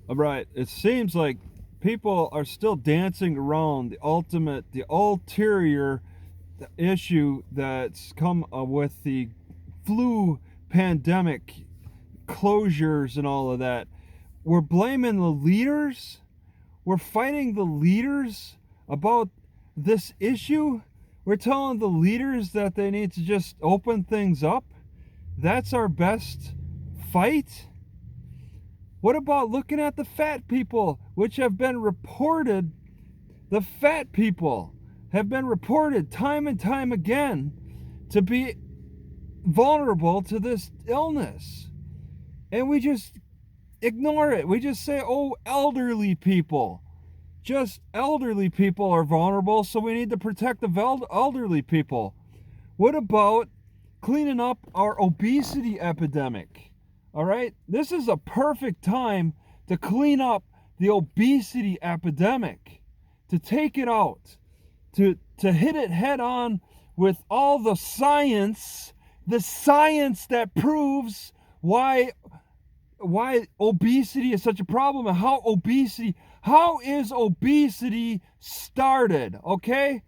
Right. It seems like people are still dancing around the ulterior issue that's come with the flu pandemic closures and all of that. We're blaming the leaders. We're fighting the leaders about this issue. We're telling the leaders that they need to just open things up. That's our best fight. What about looking at the fat people, which have been reported? The fat people have been reported time and time again to be vulnerable to this illness. And we just ignore it. We just say, oh, elderly people. Just elderly people are vulnerable, so we need to protect the elderly people. What about cleaning up our obesity epidemic? All right? This is a perfect time to clean up the obesity epidemic, to take it out, to hit it head on with all the science that proves why obesity is such a problem and how is obesity started, okay?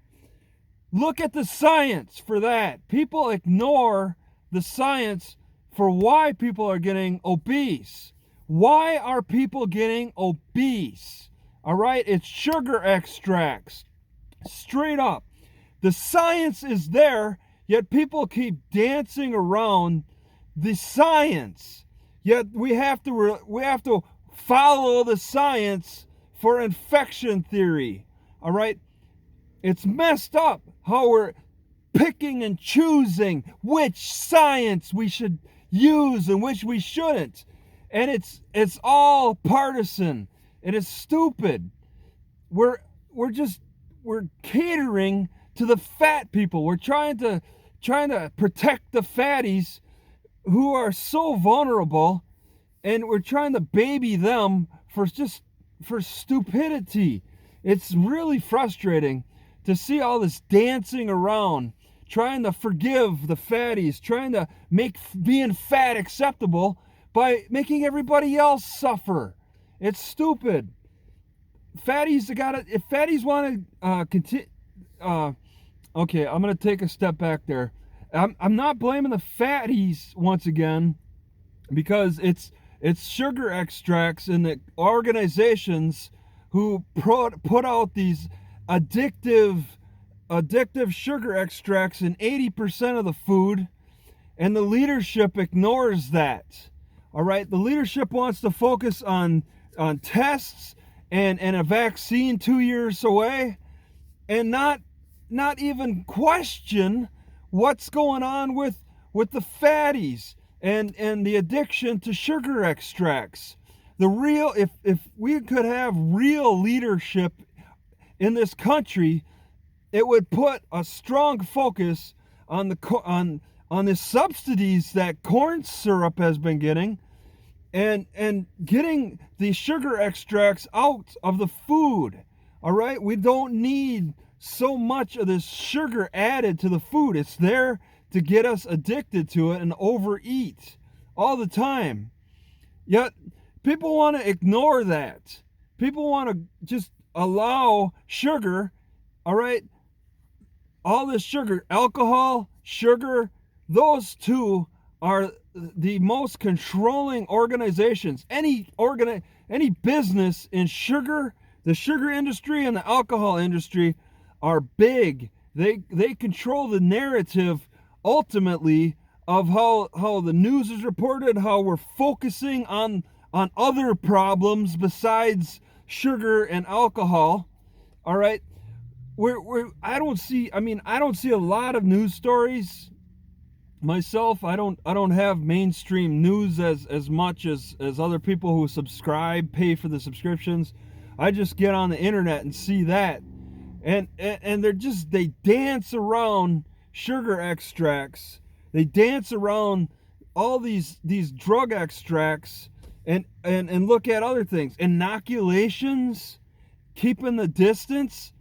Look at the science for that. People ignore the science for why people are getting obese. Why are people getting obese? All right, it's sugar extracts. Straight up. The science is there, yet people keep dancing around the science. Yet we have to follow the science for infection theory. All right? It's messed up how we're picking and choosing which science we should use and which we shouldn't. And it's all partisan. It is stupid. We're catering to the fat people. We're trying to protect the fatties who are so vulnerable, and we're trying to baby them for stupidity. It's really frustrating to see all this dancing around, trying to forgive the fatties, trying to make being fat acceptable by making everybody else suffer. It's stupid. Fatties gotta, if fatties want to continue, okay, I'm gonna take a step back there. I'm not blaming the fatties once again, because it's sugar extracts and the organizations who put out these addictive sugar extracts in 80% of the food, and the leadership ignores that. All right, the leadership wants to focus on tests and a vaccine 2 years away, and not even question what's going on with the fatties and the addiction to sugar extracts. The real, if we could have real leadership in this country, it would put a strong focus on the subsidies that corn syrup has been getting, and getting the sugar extracts out of the food. All right, we don't need so much of this sugar added to the food. It's there to get us addicted to it and overeat all the time. Yet people want to ignore that. People want to just allow sugar, all right, all this sugar, alcohol, sugar, those two are the most controlling organizations. Any business in sugar, the sugar industry and the alcohol industry are big. They control the narrative ultimately of how the news is reported, how we're focusing on other problems besides sugar and alcohol. All right, I don't see a lot of news stories myself. I don't have mainstream news as much as other people who pay for the subscriptions. I just get on the internet and see that, and they dance around sugar extracts. They dance around all these drug extracts, and look at other things, inoculations, keeping the distance.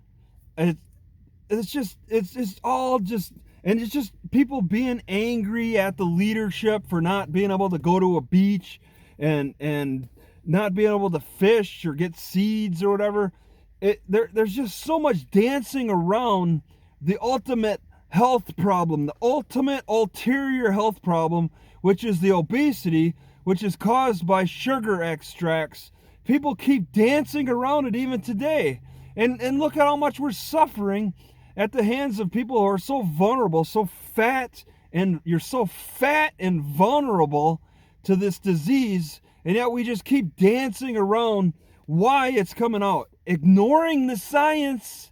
It's all just, and it's just people being angry at the leadership for not being able to go to a beach and not being able to fish or get seeds or whatever. There's just so much dancing around the ultimate health problem, the ultimate ulterior health problem, which is the obesity, which is caused by sugar extracts. People keep dancing around it even today. And look at how much we're suffering at the hands of people who are so vulnerable, so fat, and you're so fat and vulnerable to this disease, and yet we just keep dancing around why it's coming out, ignoring the science